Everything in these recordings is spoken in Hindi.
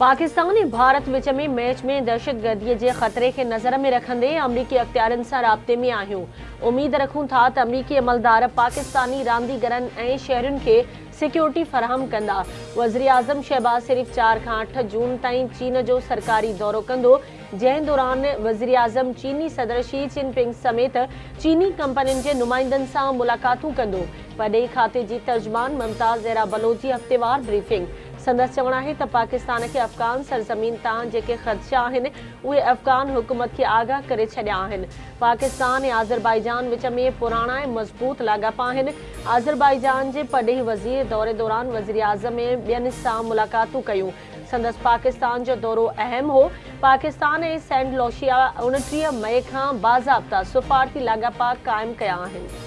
पाकिस्तान ऐं भारत विच में मैच में दहशतगर्दीअ जे ख़तरे खे नज़र में रखंदे अमरीकी अख़्तियारनि सां राब्ते में आहियूं। उमीद रखूं था त अमरीकी अमलदार पाकिस्तानी रांदीगरनि ऐं शहरियुनि खे सिक्योरिटी फराहम कंदा। वज़ीर आज़म शहबाज शरीफ़ 4 खां 8 जून ताईं चीन जो सरकारी दौरो कंदो, जंहिं दौरान वज़ीर आज़म चीनी सदर शी जिनपिंग समेत चीनी कंपनियुनि जे नुमाइंदनि सां मुलाक़ातूं कंदो। परॾेही खाते जी तर्जुमान मुमताज़ ज़हरा बलोच जी हफ़्तेवार ब्रीफिंग। संदसि चवणु आहे त पाकिस्तान खे अफ़गान सरज़मीन तां जेके ख़दशा आहिनि उहे अफ़गान हुकूमत खे आगाह करे छॾिया आहिनि। पाकिस्तान ऐं आज़रबाईजान विच में पुराणा ऐं मज़बूत लाॻापा आहिनि। आज़रबाईजान जे परॾेही वज़ीर दौरे दौरान वज़ीर आज़म ऐं ॿियनि सां मुलाक़ातूं कयूं। संदसि पाकिस्तान जो दौरो अहम हो। पाकिस्तान ऐं सेंट लुसिया 29 मई खां बाज़ाब्ता सफ़ारती लाॻापा क़ाइमु कया आहिनि।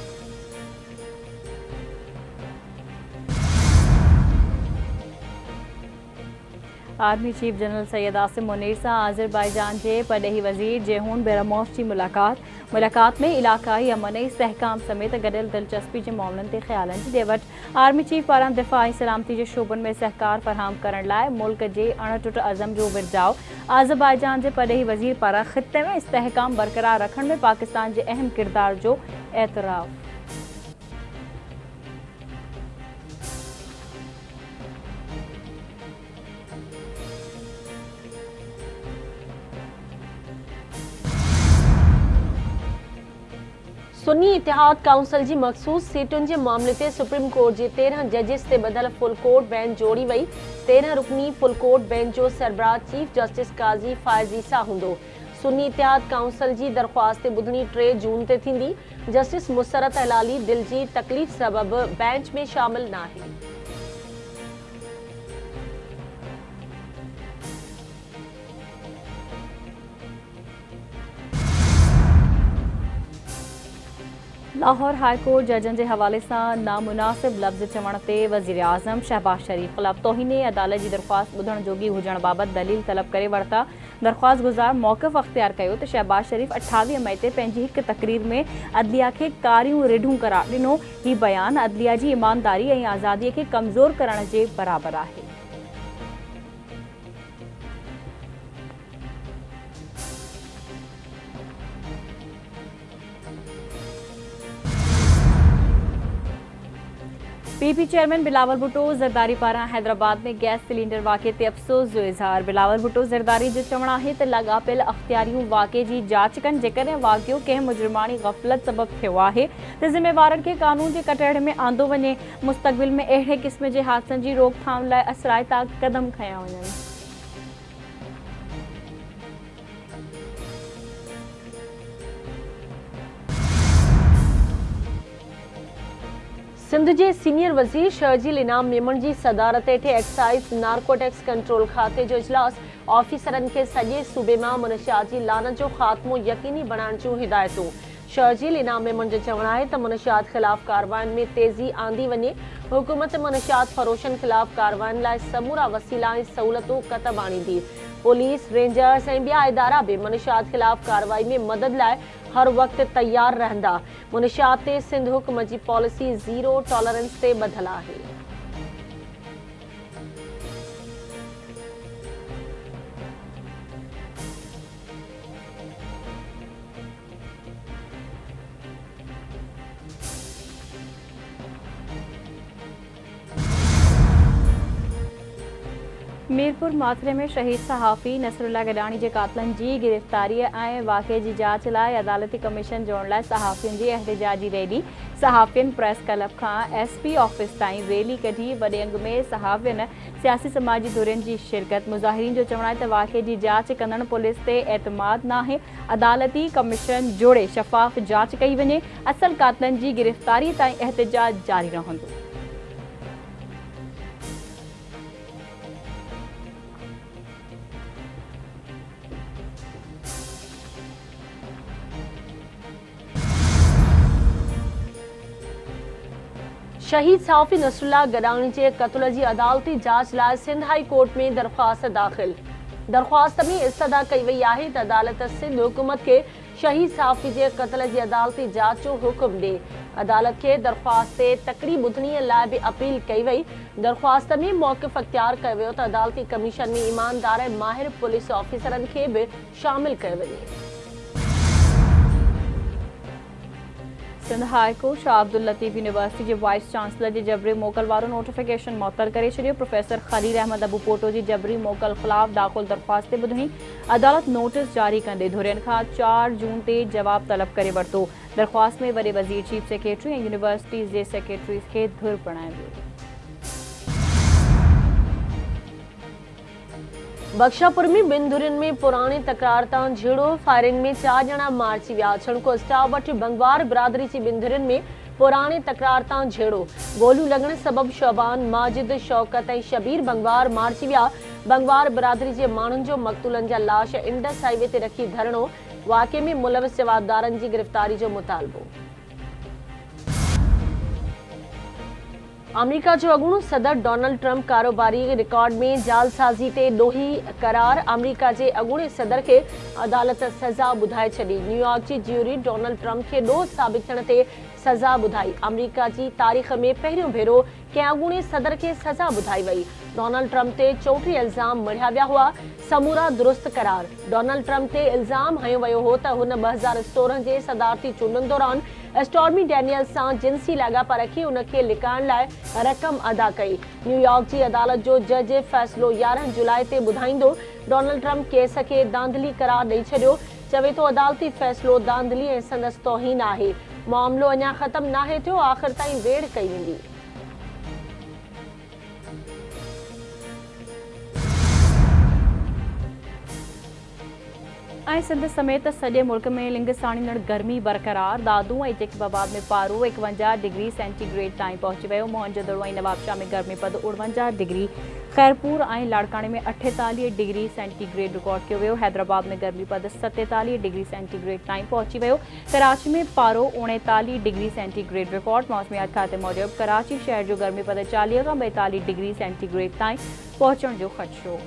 Army chief general Syed Asim Munir सां आज़रबाईजान जे परॾेही वज़ीर जेहून बेरामोफ जी मुलाक़ात में इलाक़ाई अमन ऐं इस्तेहकाम समेत गॾियल दिलचस्पी जे मामलनि ते ख़्यालनि जी ॾे वठि। आर्मी चीफ पारां दिफ़ा ऐं सलामती जे शोबनि में सहकार फराहम करण लाइ मुल्क जे अणटुट अज़म जो विरजाउ। आज़रबाईजान जे परॾेही वज़ीर पारां ख़िते में इस्तेहकाम बरक़रार रखण में पाकिस्तान जे अहम किरदार जो एतिराफ़। सुन्नी इतिहाद काउंसिल जी मखसूस सीटुनि जे मामले ते सुप्रीम कोर्ट जे 13 जजिस ते बदल फुल कोर्ट बेंच जोड़ी वई। 13 रुकनी फुल कोर्ट बेंच जो सरबराह चीफ जस्टिस काज़ी फ़ाइज़ ईसा हूंदो। सुन्नी इतिहाद काउंसिल जी दरख़्वास्त ते ॿुधणी 3 जून ते थींदी। जस्टिस मुसरत हलाली दिल जी तकलीफ़ सबबि बेंच में शामिल नाहे। लाहौर हाई कोर्ट जजनि जे हवाले सां नामुनासिब लफ़्ज़ चवण ते वज़ीर आज़म शहबाज शरीफ़ ख़िलाफ़ तौहीने अदालत जी दरख़्वास्त ॿुधण जोगी हुजण बाबति दलील तलब करे वरिता। दरख़्वास्त गुज़ार मौक़िफ़ अख़्तियार कयो त शहबाज शरीफ़ 28 मई ते पंहिंजी हिक तक़रीर में अदलिया खे कारियूं रिढूं करार ॾिनो। ही बयान अदलिया जी ईमानदारी ऐं आज़ादीअ खे कमज़ोर करण जे बराबरि आहे। पीपी चेयरमैन बिलावल भुट्टो ज़रदारी पारां हैदराबाद में गैस सिलेंडर वाक़े ते अफ़सोस जो इज़हार। बिलावल भुट्टो ज़रदारी जो चवणु आहे त लाॻापियल अख़्तियारियूं वाक़े जी जाच कनि। जेकॾहिं वाक़ियो कंहिं मुजरिमाणी ग़फ़लत सबबि थियो आहे त ज़िम्मेवारनि खे क़ानून जे कटहरे में आंदो वञे। मुस्तक़बिल में अहिड़े क़िस्म जे हादसनि जी रोकथाम लाइ असराइता क़दम खंया वञनि। सिंध जे सीनियर वज़ीर शर्जील इनाम मेमन जी सदारत हेठि एक्साइज़ नार्कोटिक्स कंट्रोल खाते जो इजलास। ऑफिसरनि खे सॼे सूबे मां मुनशियात जी लानत जो ख़ात्मो यक़ीनी बणाइण जूं हिदायतूं। शर्जील इनाम मेमन जो चवणु आहे त मुनशियात ख़िलाफ़ कार्रवाइनि में तेज़ी आंदी वञे। हुकूमत मुनशियात फ़रोशनि ख़िलाफ़ कार्रवाइनि लाइ समूरा वसीला ऐं सहूलतूं क़तब आणींदी। पुलिस, रेंजर्स ऐं ॿिया इदारा बि मुनशियात ख़िलाफ़ कार्रवाई में मदद लाइ हर वक़्तु तैयार रहंदा। मुनशियात ते सिंध हुकूमत जी पॉलिसी ज़ीरो टॉलरेंस ते ॿधल आहे। मीरपुर माथरे में शहीद सहाफ़ी नसरुल्ला गडानी जे कातलनि जी गिरफ़्तारीअ ऐं वाक़े जी जाच लाइ अदालती कमीशन जोड़ण लाइ सहाफ़ियुनि जी एहतिजाजी रैली। सहाफ़ियुनि प्रेस क्लब खां एसपी ऑफिस ताईं रैली कढी। वॾे अंग में सहाफ़ियुनि सियासी समाजी धुरियुनि जी शिरकत। मुज़ाहिरीन जो चवणु आहे त वाक़े जी जाच कंदड़ पुलिस ते एतमाद नाहे। अदालती कमीशन जोड़े शफ़ाफ़ जाच कई वञे। असल कातलनि जी गिरफ़्तारीअ ताईं एहतिजाज जारी रहंदो। शहीद सहाफ़ी नसरुल्ला गडानी जे क़त्ल जी अदालती जाच लाइ सिंध हाई कोर्ट में दरख़्वास्त दाख़िल। दरख़्वास्त में इस्तदा कई वई आहे त अदालत सिंध हुकूमत खे शहीद सहाफ़ी जे क़त्ल जी अदालती जाच जो हुकुम ॾिए। अदालत के दरख्वास्त ते तकड़ी ॿुधणीअ लाइ भी अपील कई वई। दरख्वास्त में मौक़िफ़ अख्तियार कयो वियो त अदालती कमीशन में ईमानदार ऐं माहिर पुलिस ऑफिसरनि खे भी शामिल कयो वञे। Sindh high court Shah Abdul Latif university के वाइस चांसलर के जबरी मोकल वारो नोटिफिकेशन मुअत्तल करे छॾियो। प्रोफेसर खलील अहमद अबू पोटो की जबरी मोकल ख़िलाफ़ दाख़िल दरख्वास्त ते ॿुधणी। अदालत नोटिस जारी कंदे धुरियनि खां 4 जून ते जवाब तलब करे वरितो। दरख्वास्त में वॾे वज़ीर चीफ सेक्रेटरी ऐं यूनिवर्सिटीज़ जे सेक्रेटरीज़ खे धुर बणायो वियो। बख्शापुर में ॿिनि धुरियुनि में पुराणी तकरार तां झेड़ो फायरिंग में 4 ॼणा मारिजी विया। छणको स्टाफ वटि बंगवार बिरादरी जी ॿिनि धुरियुनि में पुराणी तकरार तां झेड़ो गोलियूं लॻण सबब शोबान, माजिद, शौकत ऐं शबीर बंगवार मारिजी विया। बंगवार बिरादरी जे माण्हुनि जो मक़तूलनि जा लाश इंडस हाईवे ते रखी धरणो। वाक़े में मुलविस जवाबदारनि जी गिरफ़्तारी जो मुतालबो। अमेरिका जो अॻूणो सदर डोनाल्ड ट्रंप कारोबारी रिकॉर्ड में जालसाज़ी ते ॾोही करार। अमेरिका जे अॻूणे सदर खे अदालत सज़ा ॿुधाए छॾी। न्यूयॉर्क जी ज्यूरी डोनाल्ड ट्रंप खे ॾोह साबित थियण ते सज़ा ॿुधाई। अमेरिका जी तारीख़ में पहिरियों भेरो कंहिं अॻूणे सदर खे सज़ा ॿुधाई वई। डोनाल्ड ट्रंप ते 34 इल्ज़ाम मढ़िया विया हुआ। समूरा दुरुस्त करार। डोनाल्ड ट्रंप ते इल्ज़ाम हयो वियो हो त हुन 2016 जे सदारती चूंडनि दौरान स्टॉर्मी डेनियल्स सां जिंसी लाॻापा रखी उनखे लिकाइण लाइ रक़म अदा कई। न्यूयॉर्क जी अदालत जो जज फ़ैसिलो 11 जुलाई ते ॿुधाईंदो। डोनाल्ड ट्रंप केस खे दांधली करार ॾेई छॾियो। चवे थो अदालती फ़ैसिलो दांधली ऐं संदसि तौहीन आहे। मामलो अञा ख़त्म नाहे थियो, आख़िर ताईं वेढ़ कई वेंदी। सिंध समेत सॼे मुल्क में लिंग साड़ींदड़ गर्मी बरक़रार। दादू ऐं टिकबाबाद में पारो 51 डिग्री सेंटीग्रेड ताईं पहुची वियो। मोहनजोदड़ो ऐं नवाबशाह में गर्मीपद 49 डिग्री, खैरपुर ऐं लाड़काणे में 48 डिग्री सेंटीग्रेड रिकॉर्ड कियो वियो। हैदराबाद में गर्मीपद 47 डिग्री सेंटीग्रेड ताईं पहुची वियो। कराची में पारो 39 डिग्री सेंटीग्रेड रिकॉर्ड। मौसमियात खाते मूजिबि कराची शहर जो गर्मीपद 40 खां 42 डिग्री सेंटीग्रेड ताईं पहुचण जो ख़दशो।